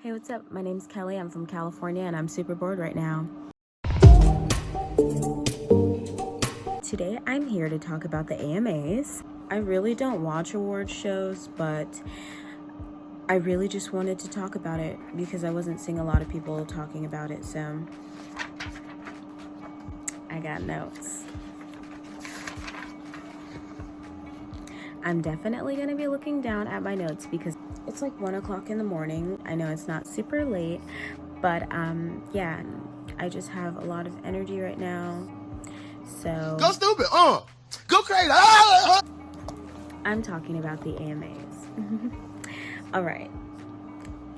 Hey, what's up? My name's Kelly. I'm from California and I'm super bored right now. Today I'm here to talk about the AMAs. I really don't watch award shows, but I really just wanted to talk about it because I wasn't seeing a lot of people talking about it, so I got notes. I'm definitely going to be looking down at my notes because it's like 1 o'clock in the morning. I know it's not super late, but yeah, I just have a lot of energy right now. So go stupid, go crazy. I'm talking about the AMAs. All right.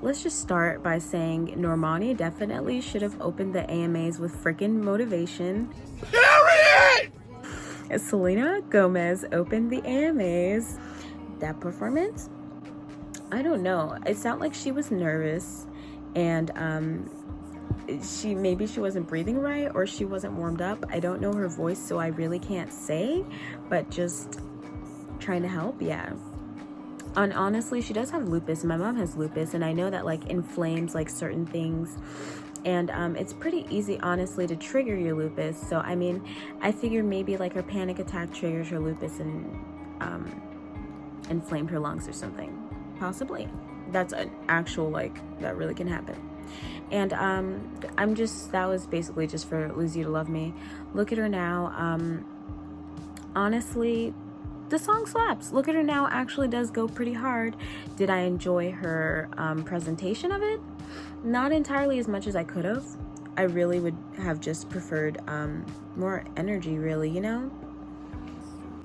Let's just start by saying Normani definitely should have opened the AMAs with freaking motivation. Period! Selena Gomez opened the AMAs. That performance, I don't know. It sounded like she was nervous and maybe she wasn't breathing right or she wasn't warmed up. I don't know her voice, so I really can't say, but just trying to help, yeah. And honestly, she does have lupus. My mom has lupus, and I know that like inflames like certain things, and it's pretty easy honestly to trigger your lupus. So I mean, I figured maybe like her panic attack triggers her lupus and inflamed her lungs or something. Possibly. That's an actual, like, that really can happen. And that was basically just for Lose You to Love Me. Look at Her Now. Honestly, the song slaps. Look at Her Now actually does go pretty hard. Did I enjoy her presentation of it? Not entirely as much as I could have. I really would have just preferred more energy, really, you know?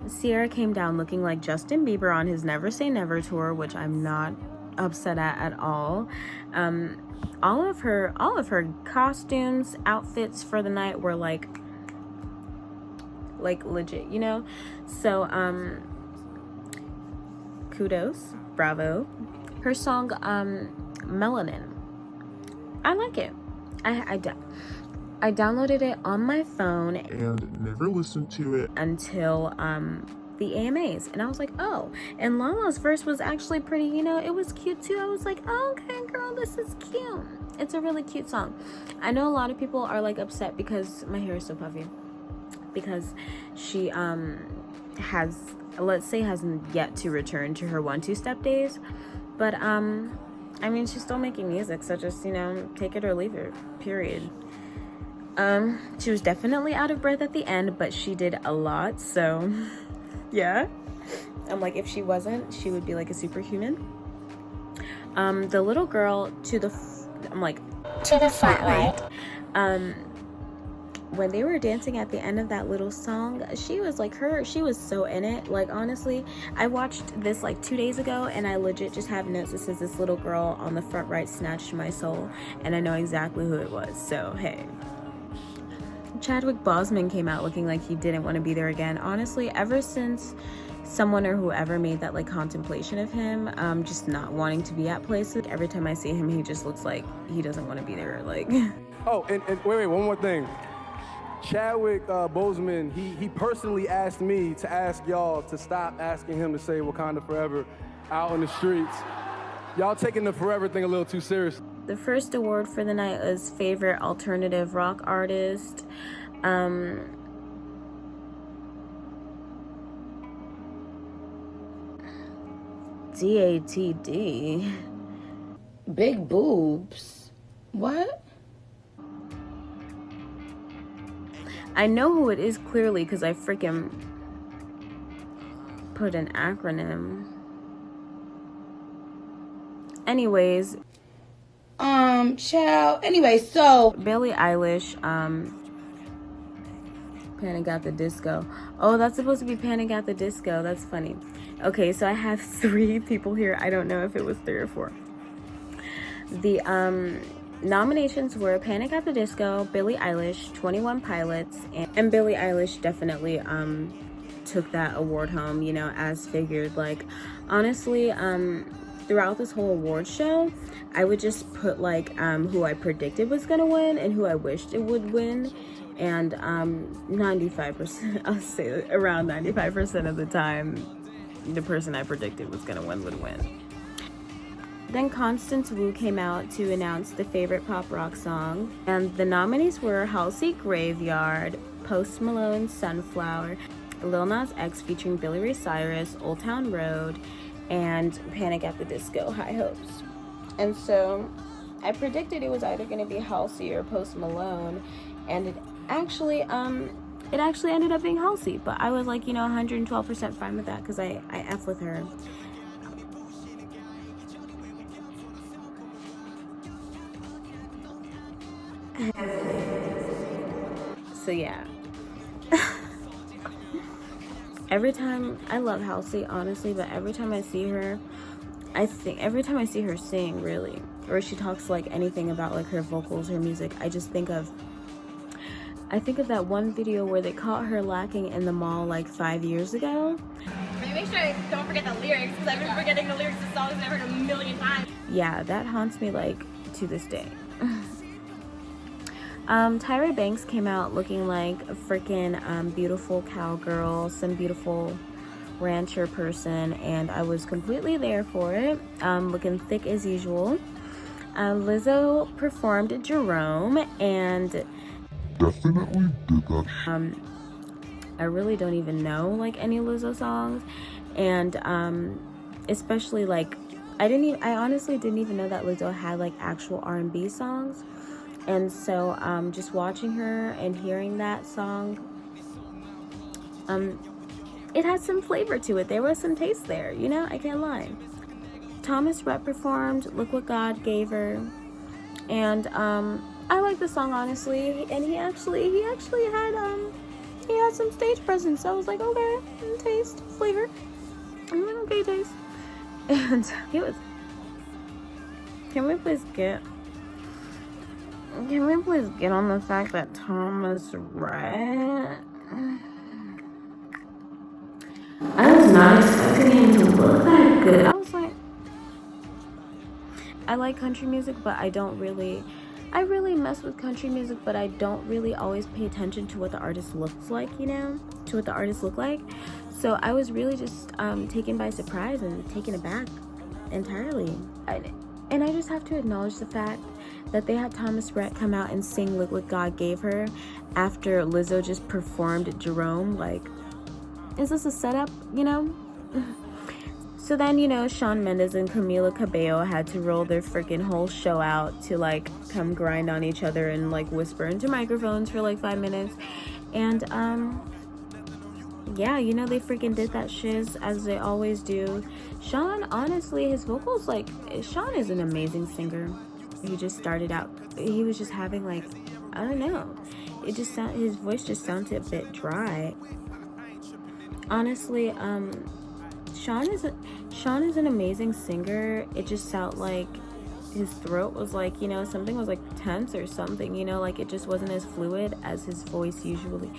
Sierra came down looking like Justin Bieber on his Never Say Never tour, which I'm not upset at all. All of her costumes, outfits for the night were like legit, you know? So kudos, bravo. Her song Melanin, I like it. I downloaded it on my phone and never listened to it until the AMAs, and I was like, oh, and Lala's verse was actually pretty, you know, it was cute too. I was like, oh, okay girl, this is cute. It's a really cute song. I know a lot of people are like upset because my hair is so puffy because she hasn't yet to return to her 1-2 step days, but I mean, she's still making music, so just, you know, take it or leave it, period. She was definitely out of breath at the end, but she did a lot, so yeah. I'm like, if she wasn't, she would be like a superhuman. The little girl to the front, right? When they were dancing at the end of that little song, she was so in it. Like, honestly, I watched this like 2 days ago and I legit just have notes that says this little girl on the front right snatched my soul, and I know exactly who it was, so hey. Chadwick Boseman came out looking like he didn't want to be there again. Honestly, ever since someone or whoever made that like contemplation of him just not wanting to be at places, every time I see him he just looks like he doesn't want to be there, like. Oh, and wait, one more thing. Chadwick Boseman, he personally asked me to ask y'all to stop asking him to say Wakanda Forever out in the streets. Y'all taking the forever thing a little too seriously. The first award for the night was favorite alternative rock artist. DATD. Big boobs. What? I know who it is clearly because I freaking put an acronym. Anyways. Child. Anyway, so Billie Eilish, Panic at the Disco. Oh, that's supposed to be Panic at the Disco. That's funny. Okay, so I have 3 people here. I don't know if it was 3 or 4. The nominations were Panic at the Disco, Billie Eilish, 21 Pilots, and Billie Eilish definitely took that award home, you know, as figured. Like, honestly, throughout this whole award show, I would just put like who I predicted was gonna win and who I wished it would win, and 95%, I'll say around 95% of the time, the person I predicted was gonna win would win. Then Constance Wu came out to announce the favorite pop rock song. And the nominees were Halsey Graveyard, Post Malone's Sunflower, Lil Nas X featuring Billy Ray Cyrus, Old Town Road, and Panic at the Disco, High Hopes. And so I predicted it was either going to be Halsey or Post Malone, and it actually ended up being Halsey. But I was like, 112% fine with that because I F with her. So yeah. Every time, I love Halsey, honestly, but every time I see her, every time I see her sing, really, or she talks like anything about like her vocals, her music, I think of that one video where they caught her lacking in the mall like 5 years ago. Make sure I don't forget the lyrics, because I've been forgetting the lyrics to songs I've heard a million times. Yeah, that haunts me like to this day. Tyra Banks came out looking like a freaking beautiful cowgirl, some beautiful rancher person, and I was completely there for it. Looking thick as usual. Lizzo performed Jerome, and Definitely did that. I really don't even know like any Lizzo songs, and especially like I honestly didn't even know that Lizzo had like actual R&B songs. And so just watching her and hearing that song, it had some flavor to it. There was some taste there, I can't lie. Thomas Rhett performed Look What God Gave Her, and I like the song, honestly, and he actually had some stage presence. So I was like, okay, taste, flavor, okay, taste. And he was, can we please get on the fact that Thomas Rhett, I was not expecting him to look that good. I was like, I like country music, but I really mess with country music, but I don't really always pay attention to what the artist looks like, to what the artists look like. So I was really just taken by surprise and taken aback entirely. And I just have to acknowledge the fact that they had Thomas Rhett come out and sing Look What God Gave Her after Lizzo just performed Jerome. Like, is this a setup, So then, Shawn Mendes and Camila Cabello had to roll their freaking whole show out to like come grind on each other and like whisper into microphones for like 5 minutes. And yeah, they freaking did that shiz as they always do. Shawn, honestly, his vocals, like, Shawn is an amazing singer. He just started out, he was just having like, I don't know, his voice just sounded a bit dry. Honestly, Shawn is an amazing singer. It just sounded like his throat was like, something was like tense or something, like it just wasn't as fluid as his voice usually.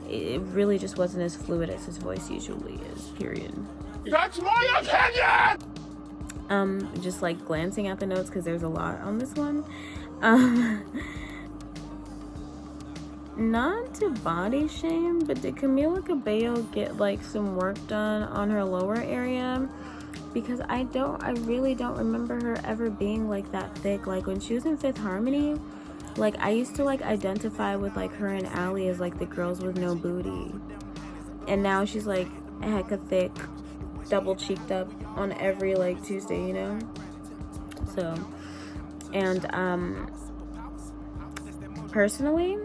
It really just wasn't as fluid as his voice usually is, period. That's my opinion! Just like glancing at the notes because there's a lot on this one. Not to body shame, but did Camila Cabello get like some work done on her lower area? Because I really don't remember her ever being like that thick. Like when she was in Fifth Harmony, like I used to like identify with like her and Ally as like the girls with no booty, and now she's like a hecka thick, double cheeked up on every like Tuesday, So, and personally,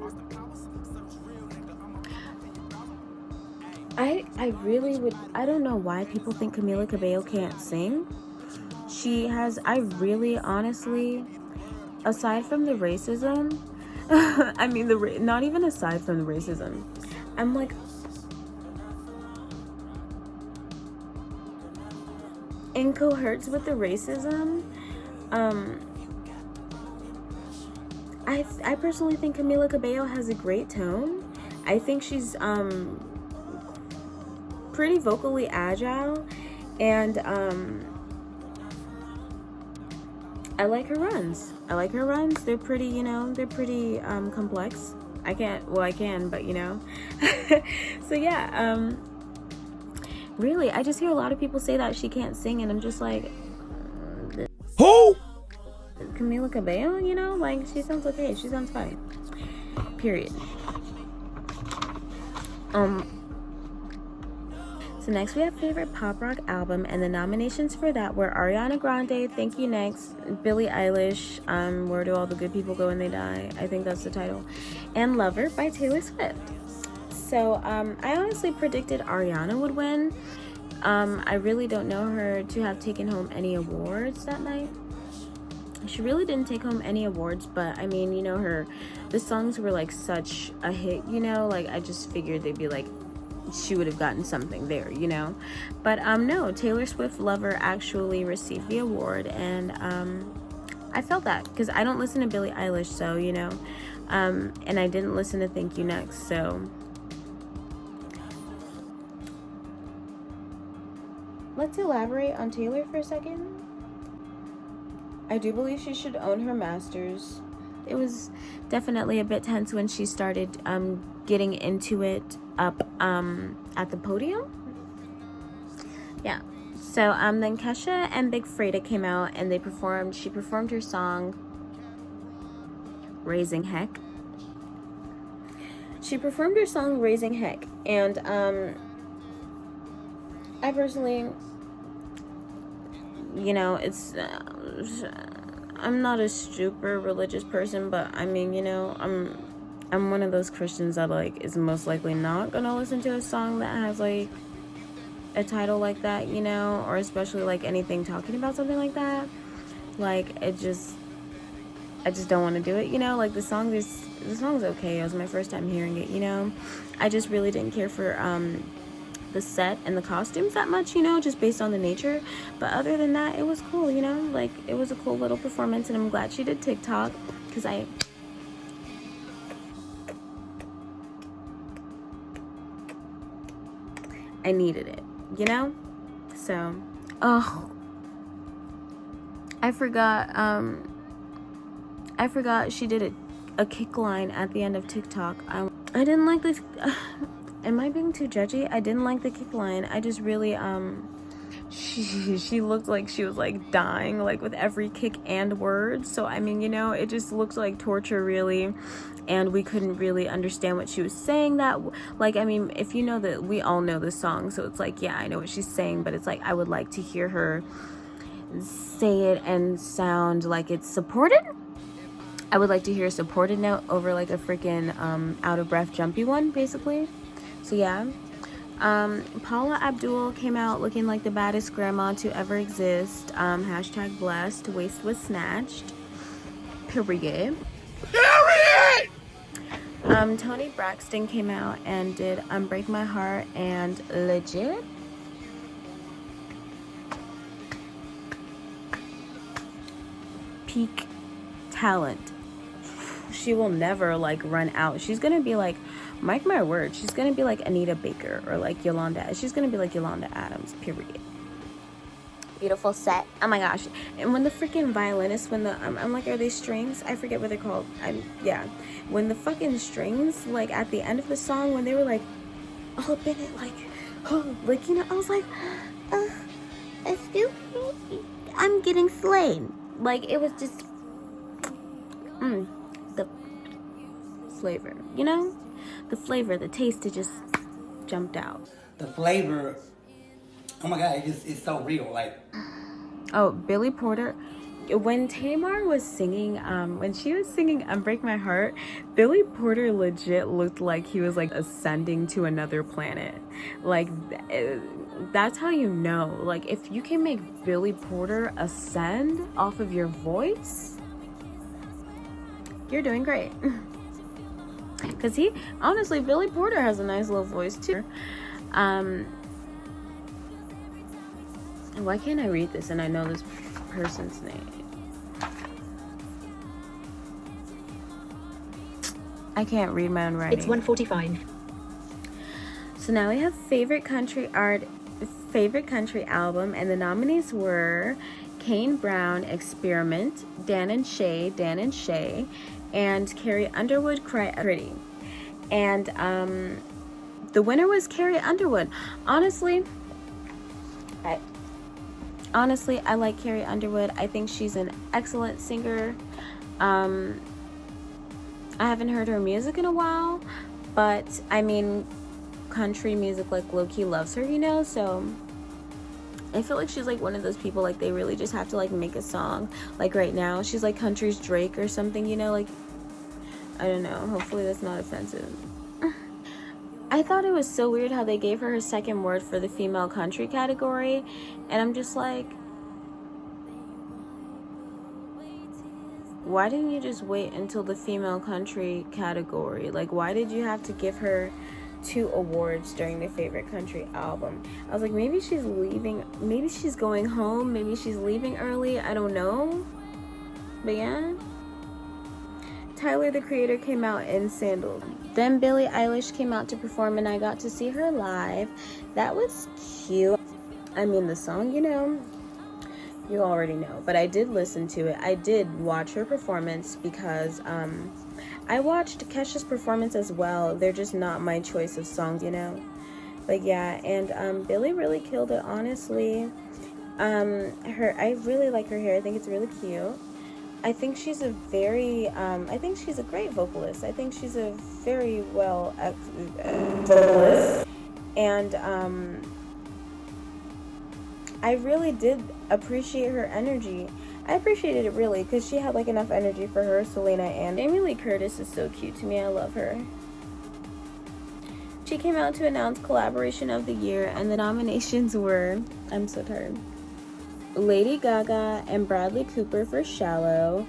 I really would, I don't know why people think Camila Cabello can't sing. I really honestly, aside from the racism, I mean not even aside from the racism, I'm like, in cohorts with the racism, I personally think Camila Cabello has a great tone. I think she's pretty vocally agile, and I like her runs. They're pretty, complex. I can, but so yeah, really, I just hear a lot of people say that she can't sing, and I'm just like, Who? Camila Cabello, you know, like, she sounds okay. She sounds fine. Period. So next we have favorite pop rock album, and the nominations for that were Ariana Grande, Thank You Next, Billie Eilish, Where Do All the Good People Go When They Die? I think that's the title, and Lover by Taylor Swift. So I honestly predicted Ariana would win. I really don't know her to have taken home any awards that night. She really didn't take home any awards, but I mean, you know, the songs were like such a hit, you know, like I just figured they'd be like, she would have gotten something there, you know. But no, Taylor Swift Lover actually received the award, and I felt that because I don't listen to Billie Eilish, so you know, and I didn't listen to Thank You Next, so let's elaborate on Taylor for a second. I do believe she should own her masters. It was definitely a bit tense when she started getting into it up at the podium. Yeah. So then Kesha and Big Freedia came out and she performed her song Raising Heck. And I personally, you know, I'm not a super religious person, but I mean, you know, I'm one of those Christians that like is most likely not gonna listen to a song that has like a title like that, you know, or especially like anything talking about something like that. Like I just don't want to do it, you know. Like the song's okay. It was my first time hearing it, you know. I just really didn't care for the set and the costumes that much, you know, just based on the nature. But other than that, it was cool, you know. Like it was a cool little performance, and I'm glad she did TikTok because I needed it, you know. So I forgot she did a kick line at the end of TikTok. I didn't like this. Am I being too judgy? I didn't like the kick line. I just really she looked like she was like dying like with every kick and word. So I mean, you know, it just looked like torture really, and we couldn't really understand what she was saying. That like, I mean, if you know that, we all know the song, so it's like, yeah, I know what she's saying, but it's like I would like to hear her say it and sound like it's supported. I would like to hear a supported note over like a freaking out of breath jumpy one, basically. So yeah. Paula Abdul came out looking like the baddest grandma to ever exist. Hashtag blessed. Waist was snatched. Period. Toni Braxton came out and did Unbreak My Heart and Legit. Peak talent. She will never like run out. She's gonna be like, mark my word, she's gonna be like Anita Baker or like Yolanda. She's gonna be like Yolanda Adams, period. Beautiful set. Oh my gosh. And when the freaking violinists, when the I'm like, are they strings? I forget what they're called. Yeah. When the fucking strings, like at the end of the song, when they were like all up in it, like, oh, like, you know, I was like, excuse me, I'm getting slain. Like it was just the flavor, you know? The flavor, the taste, it just jumped out. The flavor, oh my God, it's so real. Like, oh, Billy Porter. When Tamar was singing, when she was singing Unbreak My Heart, Billy Porter legit looked like he was like ascending to another planet. Like, that's how you know. Like, if you can make Billy Porter ascend off of your voice, you're doing great. Because honestly, Billy Porter has a nice little voice too. Why can't I read this and I know this person's name? I can't read my own writing. It's 1:45. So now we have favorite country album, and the nominees were Kane Brown, Experiment, Dan and Shay, and Carrie Underwood, Cry Pretty. And the winner was Carrie Underwood. Honestly, honestly, I like Carrie Underwood. I think she's an excellent singer. I haven't heard her music in a while, but I mean, country music like low-key loves her, you know, so I feel like she's like one of those people, like they really just have to like make a song. Like right now she's like country's Drake or something, you know, like I don't know, hopefully that's not offensive. I thought it was so weird how they gave her second word for the female country category, and I'm just like, why didn't you just wait until the female country category? Like, why did you have to give her 2 awards during the favorite country album? I was like, maybe she's leaving, maybe she's going home, maybe she's leaving early, I don't know. But yeah, Tyler the Creator came out in sandals. Then Billie Eilish came out to perform, and I got to see her live. That was cute. I mean, the song, you know, you already know, but I did listen to it. I did watch her performance because I watched Kesha's performance as well. They're just not my choice of songs, you know. But yeah, and Billie really killed it, honestly. I really like her hair. I think it's really cute. I think she's a very I think she's a great vocalist. I think she's a very well vocalist, and I really did appreciate her energy. I appreciated it really because she had like enough energy for her, Selena, and Jamie Lee Curtis is so cute to me. I love her. She came out to announce Collaboration of the Year, and the nominations were, I'm so tired, Lady Gaga and Bradley Cooper for Shallow,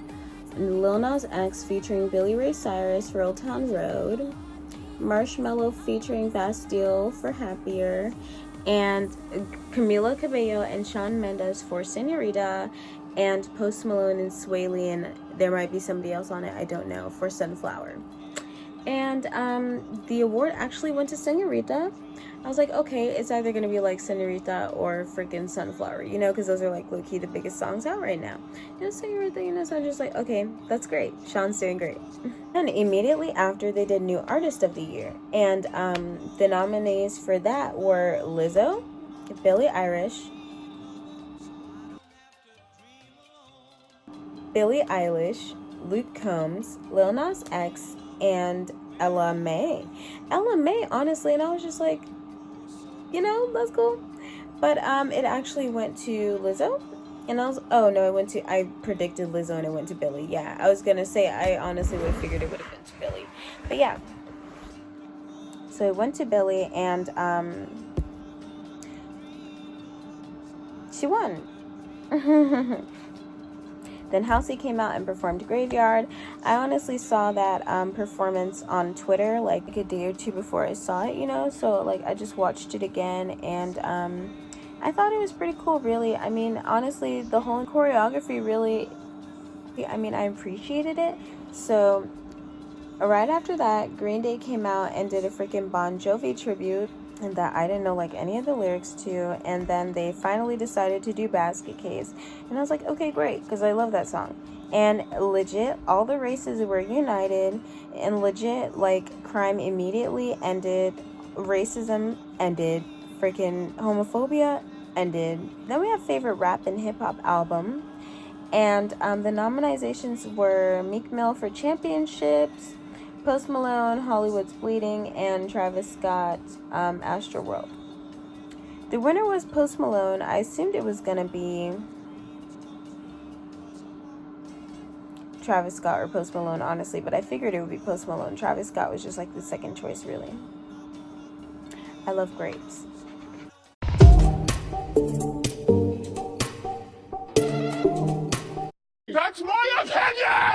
Lil Nas X featuring Billy Ray Cyrus for Old Town Road, Marshmello featuring Bastille for Happier, and Camila Cabello and Shawn Mendes for Señorita, and Post Malone and Sway Lee, and there might be somebody else on it, I don't know, for Sunflower. And the award actually went to Señorita. I was like, okay, it's either gonna be like Señorita or freaking Sunflower, you know, because those are like low-key the biggest songs out right now. You know, Señorita, you know, so I'm just like, okay, that's great. Sean's doing great. And immediately after, they did New Artist of the Year, and the nominees for that were Lizzo, Billie Eilish, Luke Combs, Lil Nas X, and Ella Mai. Ella Mai, honestly, and I was just like, you know, that's cool. But it actually went to Lizzo, and I predicted Lizzo and it went to Billie. Yeah, I was gonna say I honestly would have figured it would have been to Billie, but yeah. So it went to Billie, and she won. Then Halsey came out and performed Graveyard. I honestly saw that performance on Twitter like a day or two before I saw it, you know, so like I just watched it again, and I thought it was pretty cool, really. I mean, honestly, the whole choreography really, I mean, I appreciated it. So right after that, Green Day came out and did a freaking Bon Jovi tribute, and that I didn't know like any of the lyrics to, and then they finally decided to do Basket Case, and I was like, okay, great, because I love that song. And legit, all the races were united, and legit, like, crime immediately ended, racism ended, freaking homophobia ended. Then we have favorite rap and hip-hop album, and the nominations were Meek Mill for Championships, Post Malone, Hollywood's Bleeding, and Travis Scott, Astroworld. The winner was Post Malone. I assumed it was gonna be Travis Scott or Post Malone, honestly, but I figured it would be Post Malone. Travis Scott was just like the second choice, really. I love grapes.